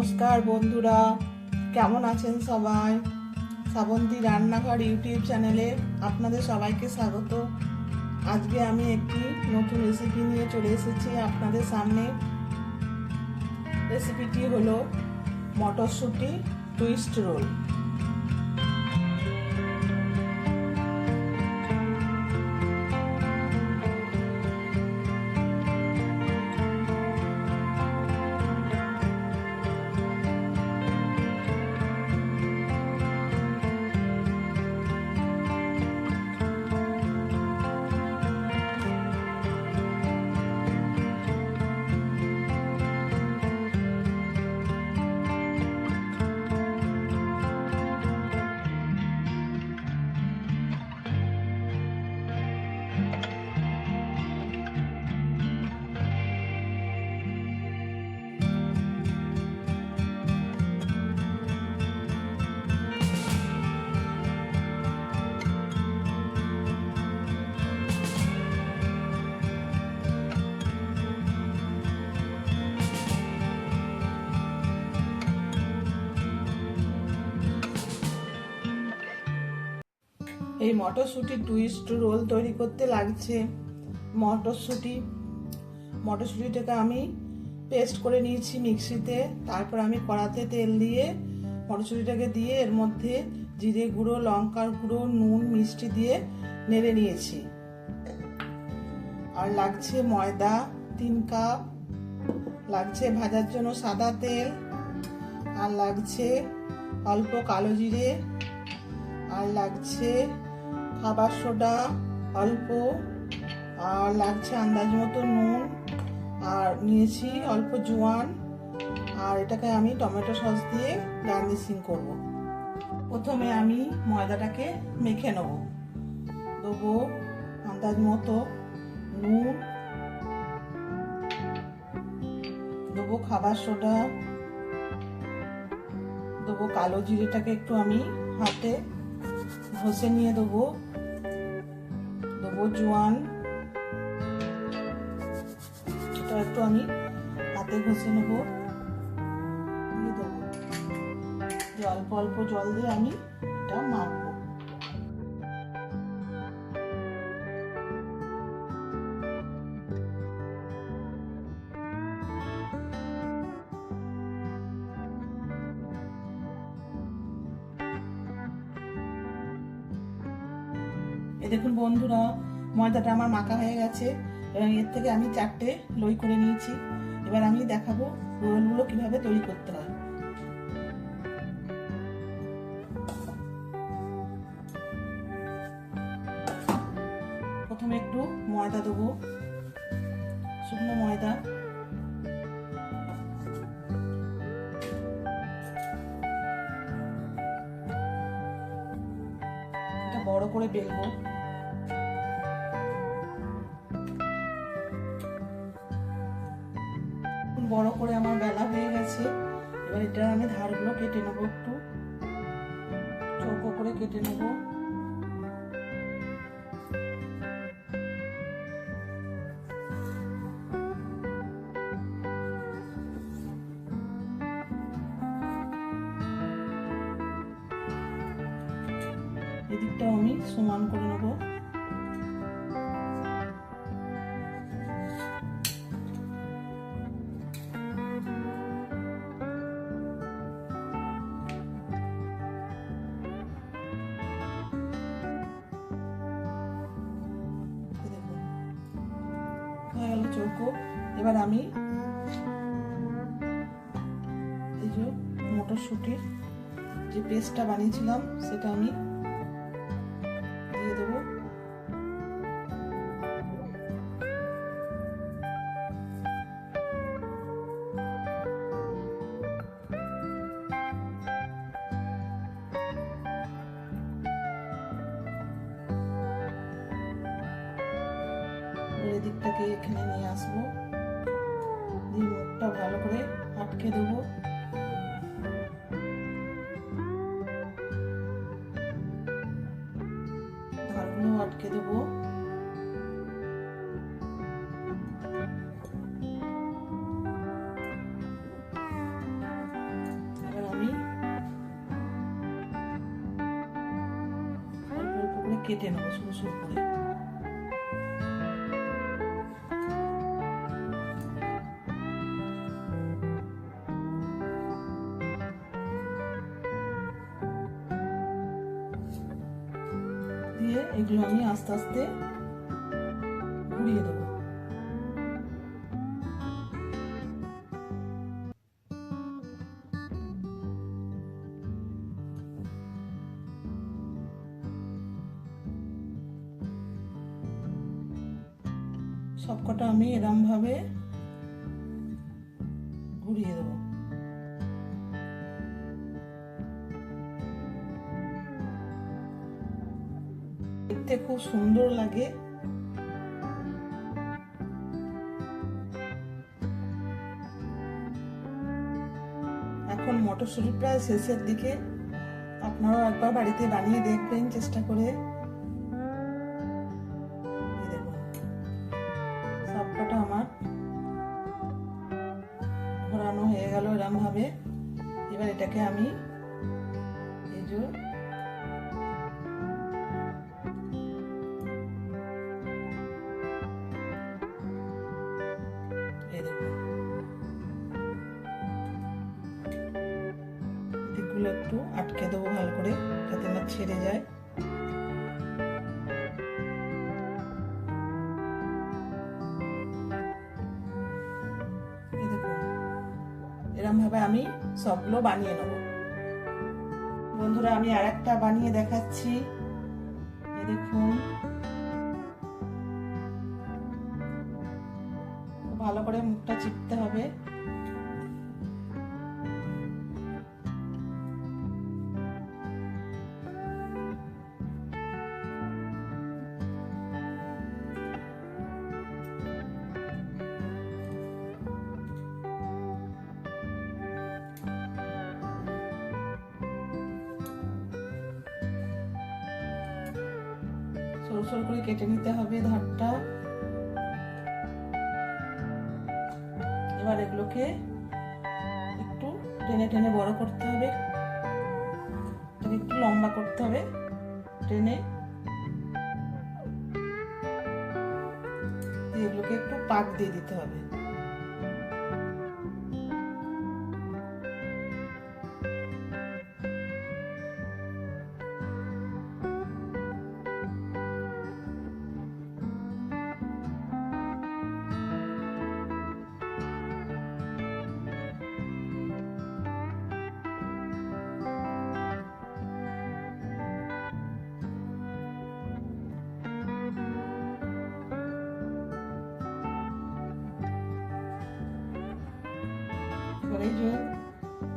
নমস্কার বন্ধুরা, কেমন আছেন সবাই? শ্রাবন্তী রান্নাঘর ইউটিউব চ্যানেলে আপনাদের সবাইকে স্বাগত। আজকে আমি একটি নতুন রেসিপি নিয়ে চলে এসেছি আপনাদের সামনে। রেসিপিটি হলো মটরশুঁটি টুইস্ট রোল। এই মটরশুঁটি টুইস্ট রোল তৈরি করতে লাগছে মটরশুঁটিটাকে আমি পেস্ট করে নিয়েছি মিক্সিতে। তারপর আমি কড়াতে তেল দিয়ে মটরশুঁটিটাকে দিয়ে এর মধ্যে জিরে গুঁড়ো, লঙ্কার গুঁড়ো, নুন, মিষ্টি দিয়ে নেড়ে নিয়েছি। আর লাগছে ময়দা 3 কাপ, লাগছে ভাজার জন্য সাদা তেল, আর লাগছে অল্প কালো জিরে, আর লাগছে খাবার সোডা অল্প, আর লাগছে আন্দাজ মতো নুন, আর নিয়েছি অল্প জোয়ান। আর এটাকে আমি টমেটো সস দিয়ে গার্নিশিং করব। প্রথমে আমি ময়দাটাকে মেখে নেব। দেবো আন্দাজ মতো নুন, দেবো খাবার সোডা, দেবো কালো জিরেটাকে একটু আমি হাতে ঘষে নিয়ে দেবো জোয়ান, এটা একটু আমি হাতে ঘষে নেব, দিয়ে দেবো অল্প অল্প জল দিয়ে আমি এটা মাখবো। এই দেখুন বন্ধুরা, ময়দাটা আমার মাখা হয়ে গেছে এবং এর থেকে আমি 4টে লই করে নিয়েছি। এবার আমি দেখাবো রোলগুলো কিভাবে তৈরি করতে হয়। প্রথমে একটু ময়দা দেবো, শুকনো ময়দা। এটা বড় করে বেলবো। বড় করে আমার বেলা হয়ে গেছে। এবার এটা আমি ধারগুলো কেটে নেবো, একটু চৌকো করে কেটে নেব। এদিকটাও আমি সমান করে নেব। হয়ে গেল চৌকো। এবার আমি এই যে মটরশুঁটির যে পেস্টটা বানিয়েছিলাম সেটা আমি দিয়ে দেবো। এদিকটাকে এখানে নিয়ে আসবো, দিয়ে মুখটা ভালো করে আটকে দেবো। ধারগুলো আটকে দেবো। কেটে নেবো সরু সরু করে। দিয়ে এগুলো আমি আস্তে আস্তে ঘুরিয়ে দেবো। সবকটা আমি এরম ভাবে ঘুরিয়ে দেবো। দেখতে খুব সুন্দর লাগে। এখন মটরশুঁটি প্রায় শেষের দিকে, আপনারাও একবার বাড়িতে বানিয়ে দেখবেন চেষ্টা করে। সবকটা আমার ঘোরানো হয়ে গেল এরম ভাবে। এবার এটাকে আমি এই যে দিকগুলো একটু আটকে দেবো ভালো করে যাতে না ছেড়ে যায়। এরকম ভাবে আমি সবগুলো বানিয়ে নেব। বন্ধুরা আমি আর একটা বানিয়ে দেখাচ্ছি। দেখুন ভালো করে মুখটা চিপতে হবে। সরু সরু করে কেটে নিতে হবে ধারটা। এবার এগুলোকে একটু টেনে টেনে বড় করতে হবে, একটু লম্বা করতে হবে টেনে। এগুলোকে একটু পাক দিয়ে দিতে হবে। এই যে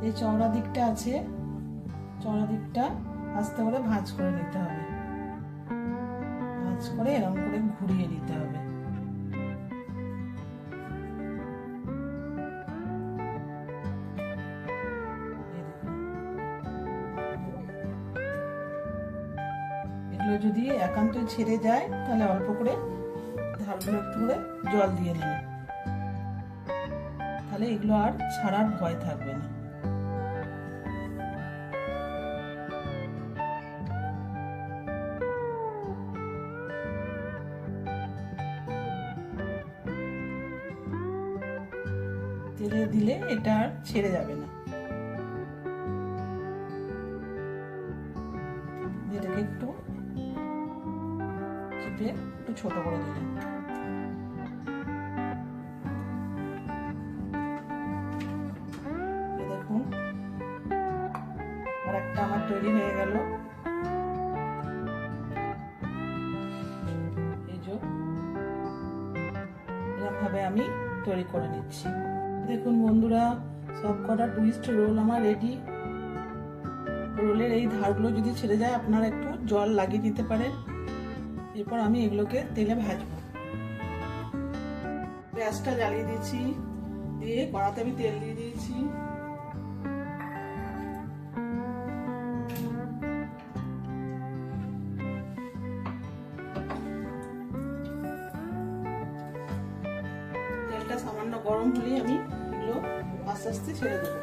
এই চওড়া দিকটা আছে, চওড়া দিকটা আস্তে করে ভাঁজ করে নিতে হবে। ভাঁজ করে এরকম করে ঘুরিয়ে নিতে হবে। এগুলো যদি একান্ত ছেড়ে যায় তাহলে অল্প করে ধারগুলো একটু করে জল দিয়ে নেবে, তাহলে এগুলো আর ছাড়ার ভয় থাকবে না। তেলে দিলে এটা আর ছেড়ে যাবে না। এটাকে একটু চেপে একটু ছোট করে দিলাম। দেখুন আর একটা আমার তৈরি হয়ে গেল। এই যে এরকম ভাবে আমি তৈরি করে নিচ্ছি। দেখুন বন্ধুরা সবকটা টুইস্ট রোল আমার রেডি। রোলের এই ধারগুলো যদি ছেড়ে যায় আপনারা একটু জল লাগিয়ে দিতে পারেন। এরপর আমি এগুলোকে তেলে ভাজবো। গ্যাসটা জ্বালিয়ে দিয়েছি, দিয়ে কড়াতে আমি তেল দিয়ে দিয়েছি। তেলটা সামান্য গরম হলেই আমি এগুলো আস্তে আস্তে ছেড়ে দেবো।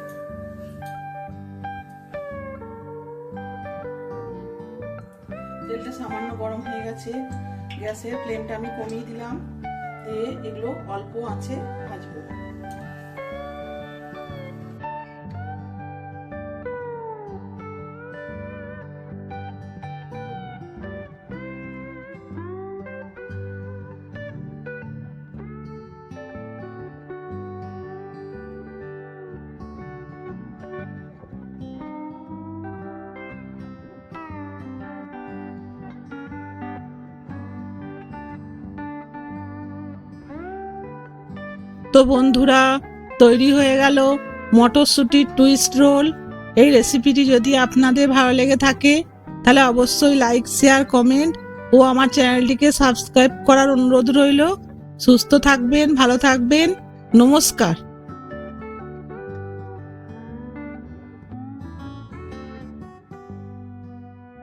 তেলটা সামান্য গরম হয়ে গেছে, গ্যাসের ফ্লেমটা আমি কমিয়ে দিলাম, দিয়ে এগুলো অল্প আঁচে ভাজবো। তো বন্ধুরা, তৈরি হয়ে গেল মটরশুঁটির টুইস্ট রোল। এই রেসিপিটি যদি আপনাদের ভালো লেগে থাকে তাহলে অবশ্যই লাইক, শেয়ার, কমেন্ট ও আমার চ্যানেলটিকে সাবস্ক্রাইব করার অনুরোধ রইল। সুস্থ থাকবেন, ভালো থাকবেন, নমস্কার।